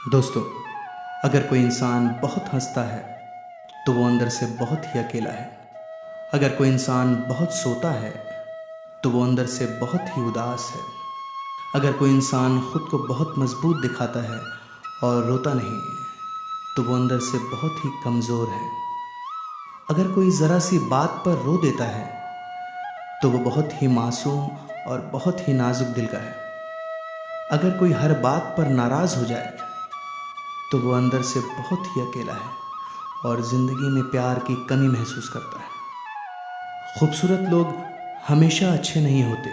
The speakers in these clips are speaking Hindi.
दोस्तों, अगर कोई इंसान बहुत हंसता है तो वो अंदर से बहुत ही अकेला है। अगर कोई इंसान बहुत सोता है तो वो अंदर से बहुत ही उदास है। अगर कोई इंसान खुद को बहुत मजबूत दिखाता है और रोता नहीं तो वो अंदर से बहुत ही कमज़ोर है। अगर कोई ज़रा सी बात पर रो देता है तो वो बहुत ही मासूम और बहुत ही नाजुक दिल का है। अगर कोई हर बात पर नाराज़ हो जाए तो वो अंदर से बहुत ही अकेला है और ज़िंदगी में प्यार की कमी महसूस करता है। खूबसूरत लोग हमेशा अच्छे नहीं होते,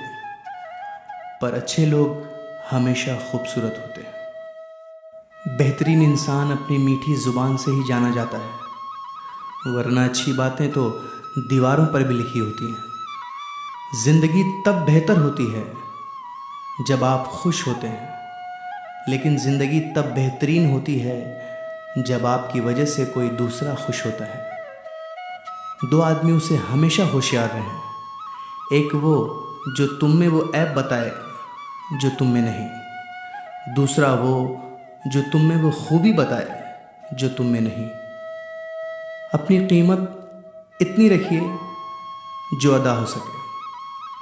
पर अच्छे लोग हमेशा खूबसूरत होते हैं। बेहतरीन इंसान अपनी मीठी ज़ुबान से ही जाना जाता है, वरना अच्छी बातें तो दीवारों पर भी लिखी होती हैं। ज़िंदगी तब बेहतर होती है जब आप खुश होते हैं, लेकिन ज़िंदगी तब बेहतरीन होती है जब आपकी वजह से कोई दूसरा खुश होता है। दो आदमियों से हमेशा होशियार रहें, एक वो जो तुम में वो ऐब बताए जो तुम में नहीं, दूसरा वो जो तुम में वो खूबी बताए जो तुम में नहीं। अपनी कीमत इतनी रखिए जो अदा हो सके।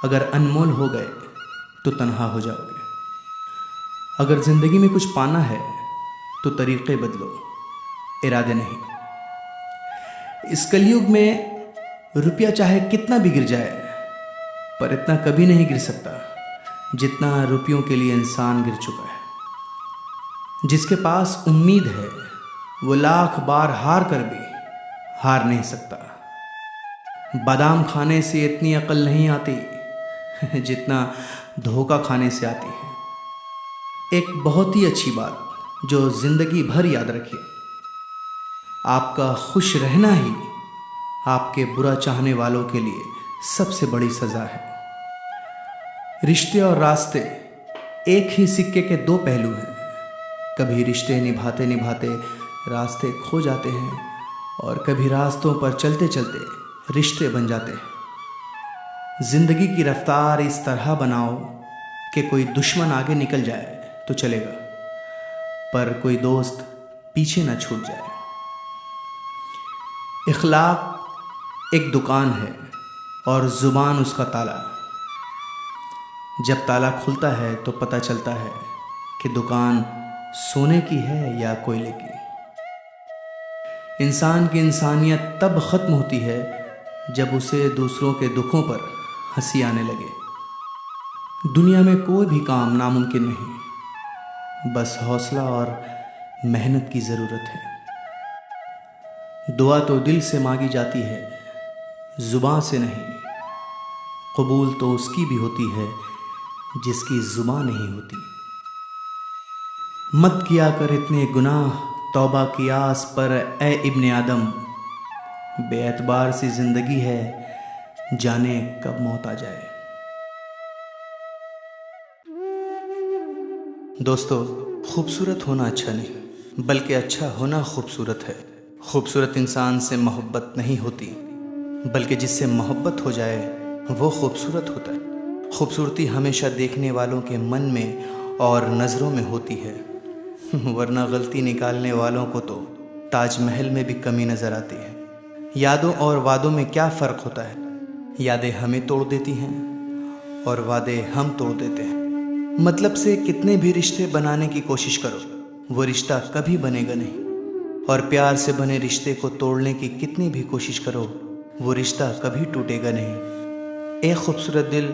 अगर अनमोल हो गए तो तन्हा हो जाओगे। अगर ज़िंदगी में कुछ पाना है तो तरीक़े बदलो, इरादे नहीं। इस कलयुग में रुपया चाहे कितना भी गिर जाए, पर इतना कभी नहीं गिर सकता जितना रुपयों के लिए इंसान गिर चुका है। जिसके पास उम्मीद है वो लाख बार हार कर भी हार नहीं सकता। बादाम खाने से इतनी अकल नहीं आती जितना धोखा खाने से आती है। एक बहुत ही अच्छी बात जो ज़िंदगी भर याद रखिए, आपका खुश रहना ही आपके बुरा चाहने वालों के लिए सबसे बड़ी सज़ा है। रिश्ते और रास्ते एक ही सिक्के के दो पहलू हैं। कभी रिश्ते निभाते निभाते रास्ते खो जाते हैं और कभी रास्तों पर चलते चलते रिश्ते बन जाते हैं। ज़िंदगी की रफ्तार इस तरह बनाओ कि कोई दुश्मन आगे निकल जाए तो चलेगा, पर कोई दोस्त पीछे ना छूट जाए। इखलाक एक दुकान है और ज़ुबान उसका ताला। जब ताला खुलता है तो पता चलता है कि दुकान सोने की है या कोयले की। इंसान की इंसानियत तब ख़त्म होती है जब उसे दूसरों के दुखों पर हंसी आने लगे। दुनिया में कोई भी काम नामुमकिन नहीं, बस हौसला और मेहनत की ज़रूरत है। दुआ तो दिल से मांगी जाती है, ज़ुबान से नहीं। कबूल तो उसकी भी होती है जिसकी ज़ुबान नहीं होती। मत किया कर इतने गुनाह तौबा की आस पर ए इब्ने आदम। बेएतबार सी ज़िंदगी है, जाने कब मौत आ जाए। दोस्तों, खूबसूरत होना अच्छा नहीं, बल्कि अच्छा होना खूबसूरत है। खूबसूरत इंसान से मोहब्बत नहीं होती, बल्कि जिससे मोहब्बत हो जाए वो खूबसूरत होता है। खूबसूरती हमेशा देखने वालों के मन में और नज़रों में होती है, वरना गलती निकालने वालों को तो ताजमहल में भी कमी नज़र आती है। यादों और वादों में क्या फ़र्क होता है? यादें हमें तोड़ देती हैं और वादे हम तोड़ देते हैं। मतलब से कितने भी रिश्ते बनाने की कोशिश करो, वो रिश्ता कभी बनेगा नहीं। और प्यार से बने रिश्ते को तोड़ने की कितनी भी कोशिश करो, वो रिश्ता कभी टूटेगा नहीं। एक खूबसूरत दिल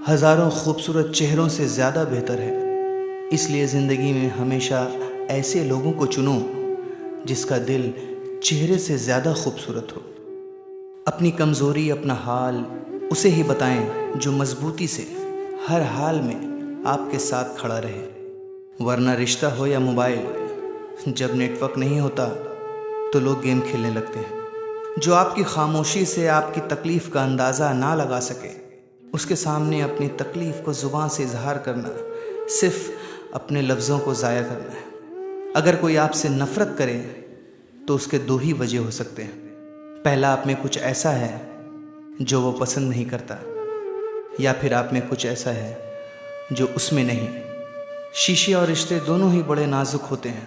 हज़ारों खूबसूरत चेहरों से ज़्यादा बेहतर है। इसलिए ज़िंदगी में हमेशा ऐसे लोगों को चुनो जिसका दिल चेहरे से ज़्यादा खूबसूरत हो। अपनी कमज़ोरी, अपना हाल उसे ही बताएं जो मज़बूती से हर हाल में आपके साथ खड़ा रहे। वरना रिश्ता हो या मोबाइल, जब नेटवर्क नहीं होता तो लोग गेम खेलने लगते हैं। जो आपकी खामोशी से आपकी तकलीफ़ का अंदाज़ा ना लगा सके, उसके सामने अपनी तकलीफ़ को ज़ुबान से इजहार करना सिर्फ अपने लफ्ज़ों को ज़ाया करना है। अगर कोई आपसे नफ़रत करे तो उसके दो ही वजह हो सकते हैं। पहला, आप में कुछ ऐसा है जो वो पसंद नहीं करता, या फिर आप में कुछ ऐसा है जो उसमें नहीं। शीशे और रिश्ते दोनों ही बड़े नाजुक होते हैं,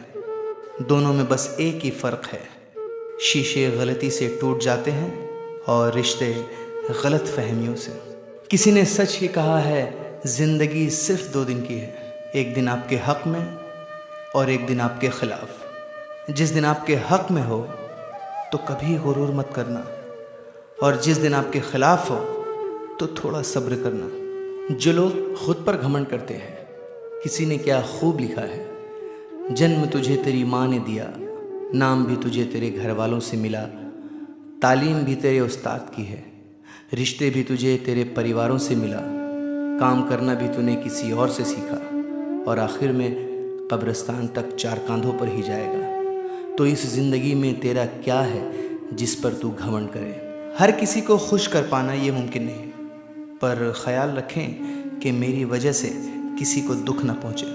दोनों में बस एक ही फ़र्क है, शीशे गलती से टूट जाते हैं और रिश्ते गलत फहमियों से। किसी ने सच ही कहा है, ज़िंदगी सिर्फ 2 दिन की है, एक दिन आपके हक़ में और एक दिन आपके ख़िलाफ़। जिस दिन आपके हक़ में हो तो कभी गुरूर मत करना, और जिस दिन आपके ख़िलाफ़ हो तो थोड़ा सब्र करना। जो लोग खुद पर घमंड करते हैं, किसी ने क्या खूब लिखा है, जन्म तुझे तेरी माँ ने दिया, नाम भी तुझे तेरे घर वालों से मिला, तालीम भी तेरे उस्ताद की है, रिश्ते भी तुझे तेरे परिवारों से मिला, काम करना भी तूने किसी और से सीखा, और आखिर में कब्रिस्तान तक 4 कांधों पर ही जाएगा। तो इस ज़िंदगी में तेरा क्या है जिस पर तू घमंड करे। हर किसी को खुश कर पाना ये मुमकिन नहीं, पर ख्याल रखें कि मेरी वजह से किसी को दुख न पहुँचे।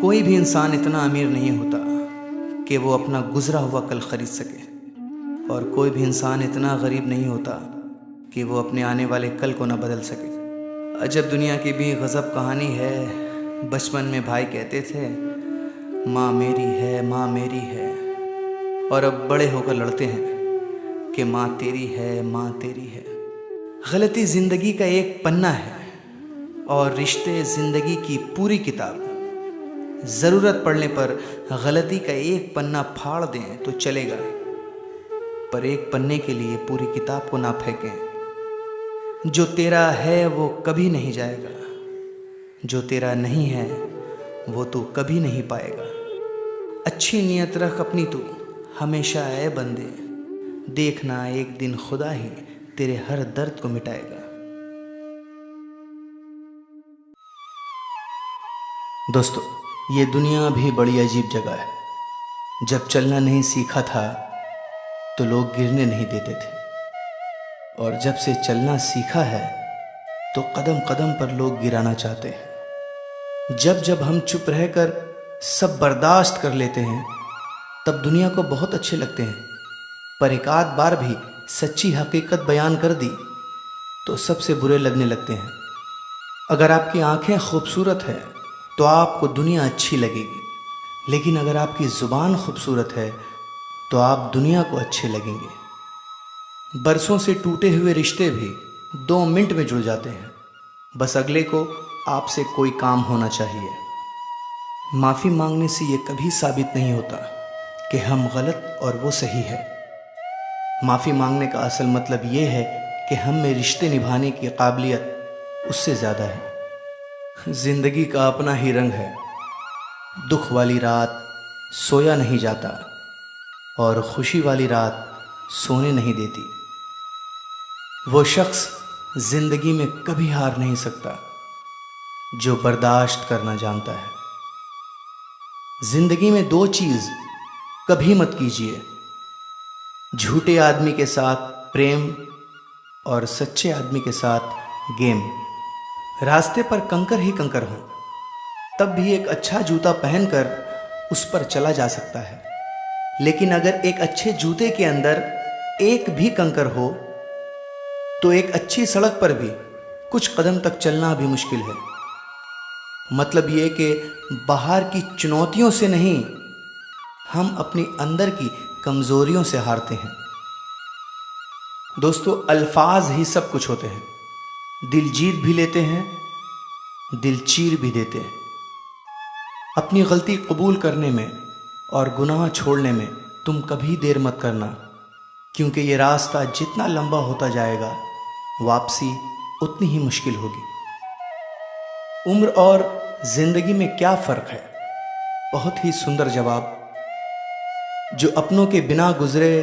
कोई भी इंसान इतना अमीर नहीं होता कि वो अपना गुजरा हुआ कल ख़रीद सके, और कोई भी इंसान इतना गरीब नहीं होता कि वो अपने आने वाले कल को न बदल सके। अजब दुनिया की भी गज़ब कहानी है। बचपन में भाई कहते थे, माँ मेरी है, माँ मेरी है, और अब बड़े होकर लड़ते हैं कि माँ तेरी है, माँ तेरी है। गलती ज़िंदगी का एक पन्ना है और रिश्ते ज़िंदगी की पूरी किताब। ज़रूरत पड़ने पर गलती का एक पन्ना फाड़ दें तो चलेगा, पर एक पन्ने के लिए पूरी किताब को ना फेंकें। जो तेरा है वो कभी नहीं जाएगा, जो तेरा नहीं है वो तू कभी नहीं पाएगा। अच्छी नीयत रख अपनी तू हमेशा, ऐ बंदे, देखना एक दिन खुदा ही तेरे हर दर्द को मिटाएगा। दोस्तों, ये दुनिया भी बड़ी अजीब जगह है। जब चलना नहीं सीखा था तो लोग गिरने नहीं देते थे, और जब से चलना सीखा है तो कदम कदम पर लोग गिराना चाहते हैं। जब जब हम चुप रहकर सब बर्दाश्त कर लेते हैं तब दुनिया को बहुत अच्छे लगते हैं, पर एक आध बार भी सच्ची हकीकत बयान कर दी तो सबसे बुरे लगने लगते हैं। अगर आपकी आंखें खूबसूरत हैं तो आपको दुनिया अच्छी लगेगी, लेकिन अगर आपकी ज़ुबान खूबसूरत है तो आप दुनिया को अच्छे लगेंगे। बरसों से टूटे हुए रिश्ते भी 2 मिनट में जुड़ जाते हैं, बस अगले को आपसे कोई काम होना चाहिए। माफ़ी मांगने से ये कभी साबित नहीं होता कि हम गलत और वो सही है। माफ़ी मांगने का असल मतलब ये है कि हम में रिश्ते निभाने की काबिलियत उससे ज़्यादा है। ज़िंदगी का अपना ही रंग है। दुख वाली रात सोया नहीं जाता और खुशी वाली रात सोने नहीं देती। वो शख्स ज़िंदगी में कभी हार नहीं सकता जो बर्दाश्त करना जानता है। ज़िंदगी में 2 चीज़ कभी मत कीजिए, झूठे आदमी के साथ प्रेम और सच्चे आदमी के साथ गेम। रास्ते पर कंकर ही कंकर हो तब भी एक अच्छा जूता पहनकर उस पर चला जा सकता है, लेकिन अगर एक अच्छे जूते के अंदर एक भी कंकर हो तो एक अच्छी सड़क पर भी कुछ कदम तक चलना भी मुश्किल है। मतलब ये कि बाहर की चुनौतियों से नहीं, हम अपनी अंदर की कमज़ोरियों से हारते हैं। दोस्तों, अल्फाज ही सब कुछ होते हैं। दिल जीत भी लेते हैं, दिल चीर भी देते हैं। अपनी गलती कबूल करने में और गुनाह छोड़ने में तुम कभी देर मत करना, क्योंकि ये रास्ता जितना लंबा होता जाएगा वापसी उतनी ही मुश्किल होगी। उम्र और ज़िंदगी में क्या फ़र्क है? बहुत ही सुंदर जवाब। जो अपनों के बिना गुजरे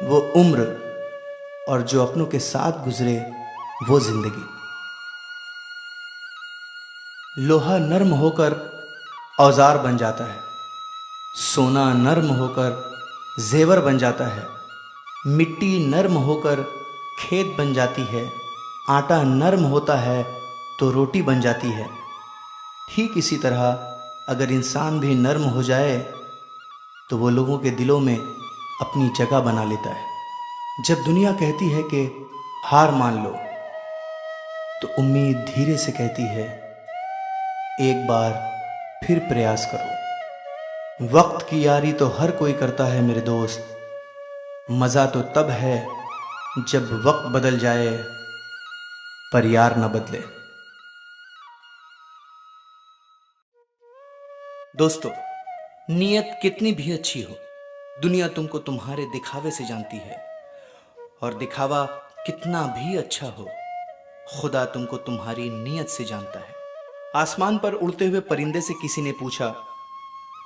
वो उम्र, और जो अपनों के साथ गुजरे वो ज़िंदगी। लोहा नर्म होकर औजार बन जाता है, सोना नर्म होकर जेवर बन जाता है, मिट्टी नर्म होकर खेत बन जाती है, आटा नर्म होता है तो रोटी बन जाती है। ठीक इसी तरह अगर इंसान भी नर्म हो जाए तो वो लोगों के दिलों में अपनी जगह बना लेता है। जब दुनिया कहती है कि हार मान लो, तो उम्मीद धीरे से कहती है एक बार फिर प्रयास करो। वक्त की यारी तो हर कोई करता है मेरे दोस्त, मज़ा तो तब है जब वक्त बदल जाए पर यार न बदले। दोस्तों, नीयत कितनी भी अच्छी हो, दुनिया तुमको तुम्हारे दिखावे से जानती है, और दिखावा कितना भी अच्छा हो, खुदा तुमको तुम्हारी नीयत से जानता है। आसमान पर उड़ते हुए परिंदे से किसी ने पूछा,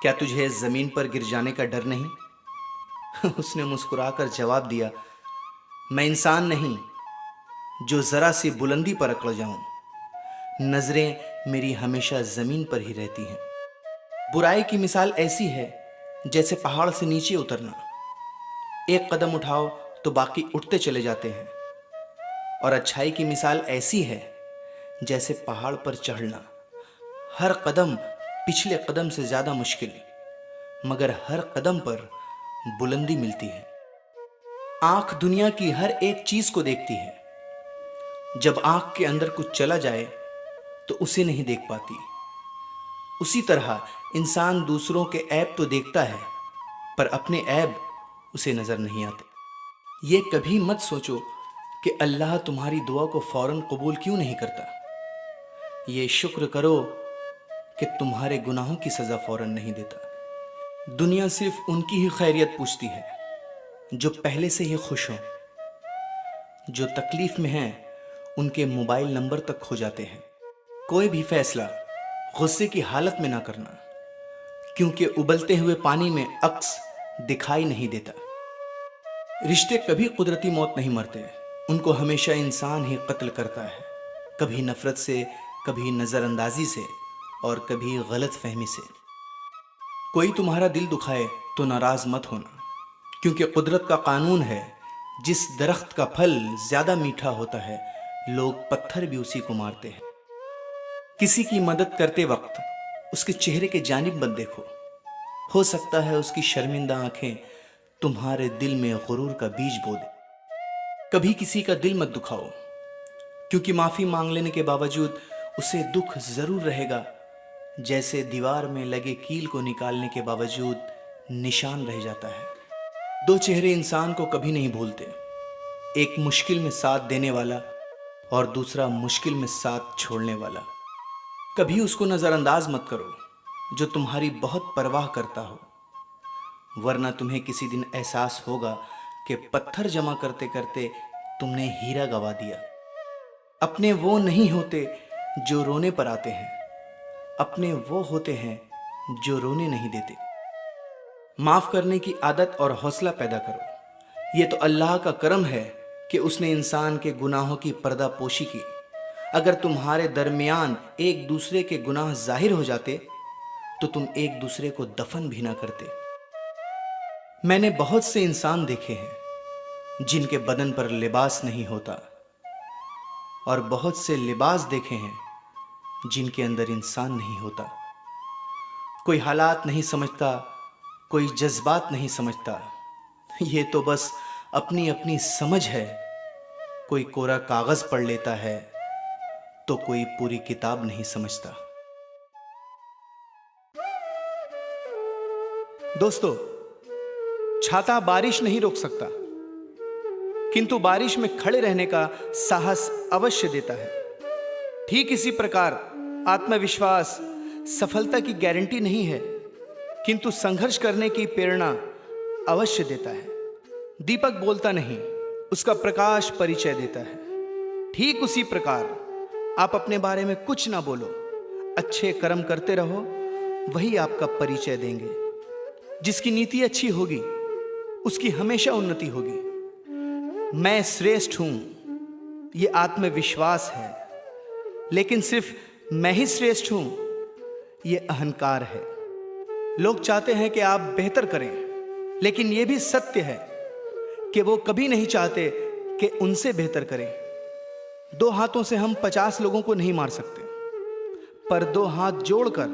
क्या तुझे जमीन पर गिर जाने का डर नहीं? उसने मुस्कुराकर जवाब दिया, मैं इंसान नहीं जो जरा सी बुलंदी पर अकड़ जाऊं, नजरें मेरी हमेशा जमीन पर ही रहती हैं। बुराई की मिसाल ऐसी है जैसे पहाड़ से नीचे उतरना, एक कदम उठाओ तो बाकी उठते चले जाते हैं। और अच्छाई की मिसाल ऐसी है जैसे पहाड़ पर चढ़ना, हर कदम पिछले कदम से ज्यादा मुश्किल, मगर हर कदम पर बुलंदी मिलती है। आंख दुनिया की हर एक चीज को देखती है, जब आंख के अंदर कुछ चला जाए तो उसे नहीं देख पाती। उसी तरह इंसान दूसरों के ऐब तो देखता है, पर अपने ऐब उसे नजर नहीं आते। ये कभी मत सोचो कि अल्लाह तुम्हारी दुआ को फौरन कबूल क्यों नहीं करता। ये शुक्र करो कि तुम्हारे गुनाहों की सजा फौरन नहीं देता। दुनिया सिर्फ उनकी ही खैरियत पूछती है जो पहले से ही खुश हों। जो तकलीफ में हैं उनके मोबाइल नंबर तक खो जाते हैं। कोई भी फैसला गुस्से की हालत में ना करना, क्योंकि उबलते हुए पानी में अक्स दिखाई नहीं देता। रिश्ते कभी कुदरती मौत नहीं मरते, उनको हमेशा इंसान ही कत्ल करता है, कभी नफरत से, कभी नजरअंदाजी से, और कभी गलत फहमी से। कोई तुम्हारा दिल दुखाए तो नाराज मत होना, क्योंकि कुदरत का कानून है, जिस दरख्त का फल ज्यादा मीठा होता है लोग पत्थर भी उसी को मारते हैं। किसी की मदद करते वक्त उसके चेहरे के जानिब मत देखो, हो सकता है उसकी शर्मिंदा आंखें तुम्हारे दिल में गुरूर का बीज बो दे। कभी किसी का दिल मत दुखाओ, क्योंकि माफी मांग लेने के बावजूद उसे दुख जरूर रहेगा, जैसे दीवार में लगे कील को निकालने के बावजूद निशान रह जाता है। दो चेहरे इंसान को कभी नहीं भूलते, एक मुश्किल में साथ देने वाला और दूसरा मुश्किल में साथ छोड़ने वाला। कभी उसको नजरअंदाज मत करो जो तुम्हारी बहुत परवाह करता हो, वरना तुम्हें किसी दिन एहसास होगा कि पत्थर जमा करते करते तुमने हीरा गवा दिया। अपने वो नहीं होते जो रोने पर आते हैं, अपने वो होते हैं जो रोने नहीं देते। माफ करने की आदत और हौसला पैदा करो। ये तो अल्लाह का करम है कि उसने इंसान के गुनाहों की पर्दा पोशी की। अगर तुम्हारे दरमियान एक दूसरे के गुनाह जाहिर हो जाते तो तुम एक दूसरे को दफन भी ना करते। मैंने बहुत से इंसान देखे हैं जिनके बदन पर लिबास नहीं होता, और बहुत से लिबास देखे हैं जिनके अंदर इंसान नहीं होता। कोई हालात नहीं समझता, कोई जज्बात नहीं समझता, ये तो बस अपनी अपनी समझ है। कोई कोरा कागज पढ़ लेता है तो कोई पूरी किताब नहीं समझता। दोस्तों, छाता बारिश नहीं रोक सकता, किंतु बारिश में खड़े रहने का साहस अवश्य देता है। ठीक इसी प्रकार आत्मविश्वास सफलता की गारंटी नहीं है, किंतु संघर्ष करने की प्रेरणा अवश्य देता है। दीपक बोलता नहीं, उसका प्रकाश परिचय देता है। ठीक उसी प्रकार आप अपने बारे में कुछ ना बोलो, अच्छे कर्म करते रहो, वही आपका परिचय देंगे। जिसकी नीति अच्छी होगी उसकी हमेशा उन्नति होगी। मैं श्रेष्ठ हूं, ये आत्मविश्वास है, लेकिन सिर्फ मैं ही श्रेष्ठ हूं, ये अहंकार है। लोग चाहते हैं कि आप बेहतर करें, लेकिन यह भी सत्य है कि वो कभी नहीं चाहते कि उनसे बेहतर करें। दो हाथों से हम 50 लोगों को नहीं मार सकते, पर दो हाथ जोड़कर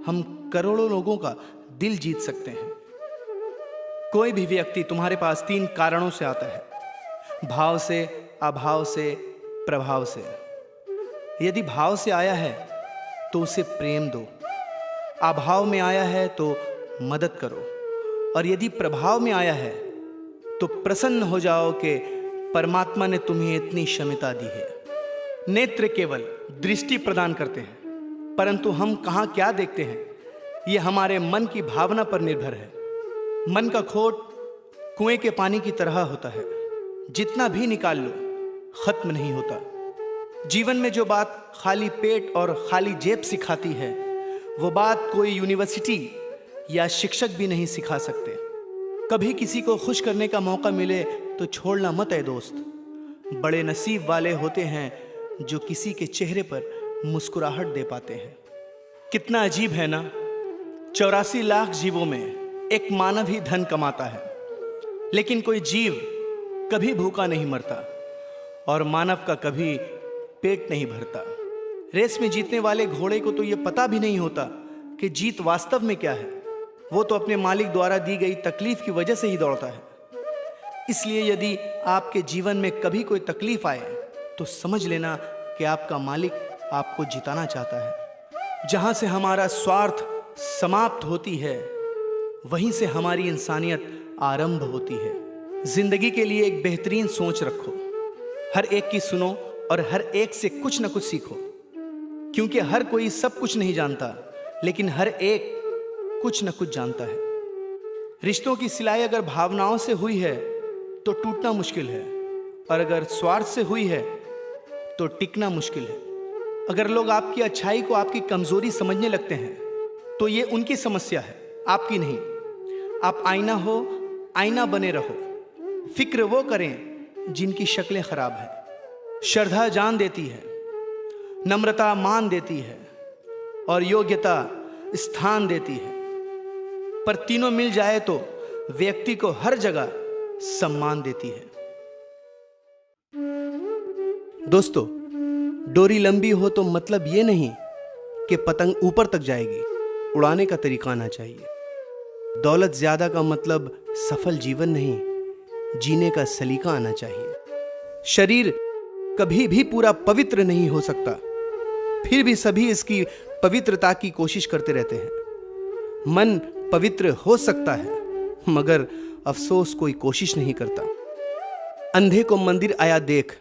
हम करोड़ों लोगों का दिल जीत सकते हैं। कोई भी व्यक्ति तुम्हारे पास 3 कारणों से आता है, भाव से, अभाव से, प्रभाव से। यदि भाव से आया है तो उसे प्रेम दो, अभाव में आया है तो मदद करो, और यदि प्रभाव में आया है तो प्रसन्न हो जाओ कि परमात्मा ने तुम्हें इतनी क्षमता दी है। नेत्र केवल दृष्टि प्रदान करते हैं, परंतु हम कहाँ क्या देखते हैं ये हमारे मन की भावना पर निर्भर है। मन का खोट कुएं के पानी की तरह होता है, जितना भी निकाल लो खत्म नहीं होता। जीवन में जो बात खाली पेट और खाली जेब सिखाती है, वो बात कोई यूनिवर्सिटी या शिक्षक भी नहीं सिखा सकते। कभी किसी को खुश करने का मौका मिले तो छोड़ना मत है दोस्त। बड़े नसीब वाले होते हैं जो किसी के चेहरे पर मुस्कुराहट दे पाते हैं। कितना अजीब है ना, 84 लाख जीवों में एक मानव ही धन कमाता है, लेकिन कोई जीव कभी भूखा नहीं मरता और मानव का कभी पेट नहीं भरता। रेस में जीतने वाले घोड़े को तो यह पता भी नहीं होता कि जीत वास्तव में क्या है। वो तो अपने मालिक द्वारा दी गई तकलीफ की वजह से ही दौड़ता है। इसलिए यदि आपके जीवन में कभी कोई तकलीफ आए तो समझ लेना कि आपका मालिक आपको जिताना चाहता है। जहां से हमारा स्वार्थ समाप्त होती है, वहीं से हमारी इंसानियत आरंभ होती है। जिंदगी के लिए एक बेहतरीन सोच रखो, हर एक की सुनो और हर एक से कुछ न कुछ सीखो, क्योंकि हर कोई सब कुछ नहीं जानता, लेकिन हर एक कुछ न कुछ जानता है। रिश्तों की सिलाई अगर भावनाओं से हुई है तो टूटना मुश्किल है, और अगर स्वार्थ से हुई है तो टिकना मुश्किल है। अगर लोग आपकी अच्छाई को आपकी कमजोरी समझने लगते हैं तो ये उनकी समस्या है, आपकी नहीं। आप आईना हो, आईना बने रहो। फिक्र वो करें जिनकी शक्लें खराब हैं। श्रद्धा जान देती है, नम्रता मान देती है, और योग्यता स्थान देती है। पर तीनों मिल जाए तो व्यक्ति को हर जगह सम्मान देती है। दोस्तों, डोरी लंबी हो तो मतलब ये नहीं कि पतंग ऊपर तक जाएगी, उड़ाने का तरीका आना चाहिए। दौलत ज्यादा का मतलब सफल जीवन नहीं, जीने का सलीका आना चाहिए। शरीर कभी भी पूरा पवित्र नहीं हो सकता, फिर भी सभी इसकी पवित्रता की कोशिश करते रहते हैं। मन पवित्र हो सकता है, मगर अफसोस कोई कोशिश नहीं करता। अंधे को मंदिर आया देख,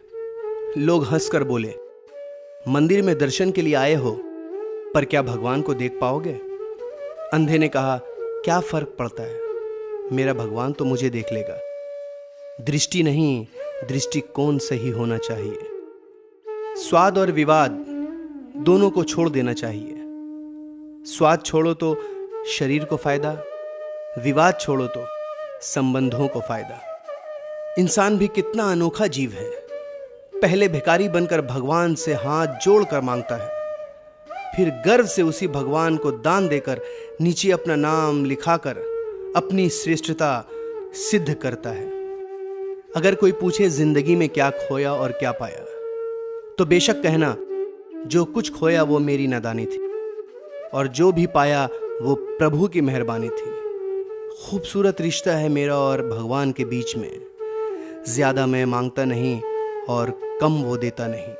लोग हंसकर बोले, मंदिर में दर्शन के लिए आए हो, पर क्या भगवान को देख पाओगे? अंधे ने कहा, क्या फर्क पड़ता है, मेरा भगवान तो मुझे देख लेगा। दृष्टि नहीं, दृष्टिकोण सही होना चाहिए। स्वाद और विवाद दोनों को छोड़ देना चाहिए। स्वाद छोड़ो तो शरीर को फायदा, विवाद छोड़ो तो संबंधों को फायदा। इंसान भी कितना अनोखा जीव है। पहले भिखारी बनकर भगवान से हाथ जोड़कर मांगता है, फिर गर्व से उसी भगवान को दान देकर नीचे अपना नाम लिखाकर अपनी श्रेष्ठता सिद्ध करता है। अगर कोई पूछे जिंदगी में क्या खोया और क्या पाया, तो बेशक कहना, जो कुछ खोया वो मेरी नादानी थी, और जो भी पाया वो प्रभु की मेहरबानी थी। खूबसूरत रिश्ता है मेरा और भगवान के बीच में। ज्यादा मैं मांगता नहीं और कम वो देता नहीं।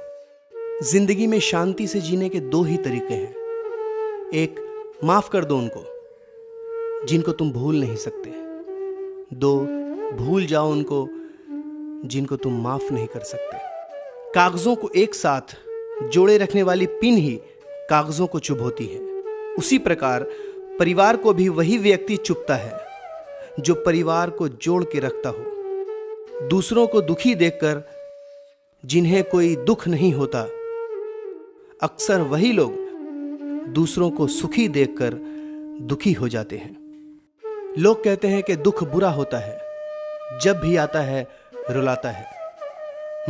जिंदगी में शांति से जीने के दो ही तरीके हैं। एक, माफ कर दो उनको जिनको तुम भूल नहीं सकते। दो, भूल जाओ उनको जिनको तुम माफ नहीं कर सकते। कागजों को एक साथ जोड़े रखने वाली पिन ही कागजों को चुभोती है। उसी प्रकार परिवार को भी वही व्यक्ति चुभता है जो परिवार को जोड़ के रखता हो। दूसरों को दुखी देखकर जिन्हें कोई दुख नहीं होता, अक्सर वही लोग दूसरों को सुखी देखकर दुखी हो जाते हैं। लोग कहते हैं कि दुख बुरा होता है, जब भी आता है रुलाता है,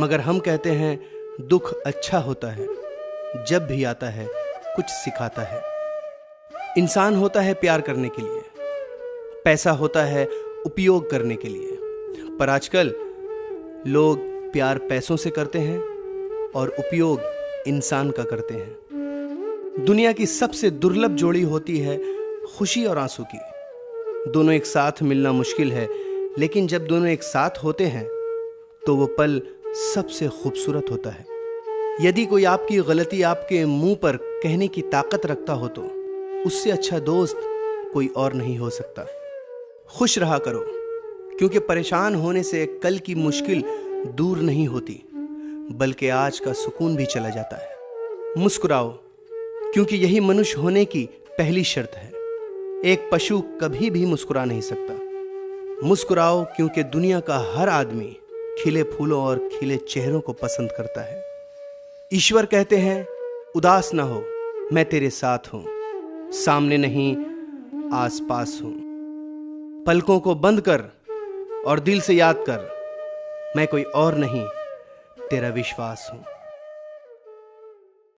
मगर हम कहते हैं दुख अच्छा होता है, जब भी आता है कुछ सिखाता है। इंसान होता है प्यार करने के लिए, पैसा होता है उपयोग करने के लिए, पर आजकल लोग प्यार पैसों से करते हैं और उपयोग इंसान का करते हैं। दुनिया की सबसे दुर्लभ जोड़ी होती है खुशी और आंसू की। दोनों एक साथ मिलना मुश्किल है, लेकिन जब दोनों एक साथ होते हैं तो वो पल सबसे खूबसूरत होता है। यदि कोई आपकी गलती आपके मुंह पर कहने की ताकत रखता हो तो उससे अच्छा दोस्त कोई और नहीं हो सकता। खुश रहा करो, क्योंकि परेशान होने से कल की मुश्किल दूर नहीं होती, बल्कि आज का सुकून भी चला जाता है। मुस्कुराओ, क्योंकि यही मनुष्य होने की पहली शर्त है। एक पशु कभी भी मुस्कुरा नहीं सकता। मुस्कुराओ, क्योंकि दुनिया का हर आदमी खिले फूलों और खिले चेहरों को पसंद करता है। ईश्वर कहते हैं, उदास ना हो, मैं तेरे साथ हूं, सामने नहीं आसपास हूं। पलकों को बंद कर और दिल से याद कर, मैं कोई और नहीं, तेरा विश्वास हूं।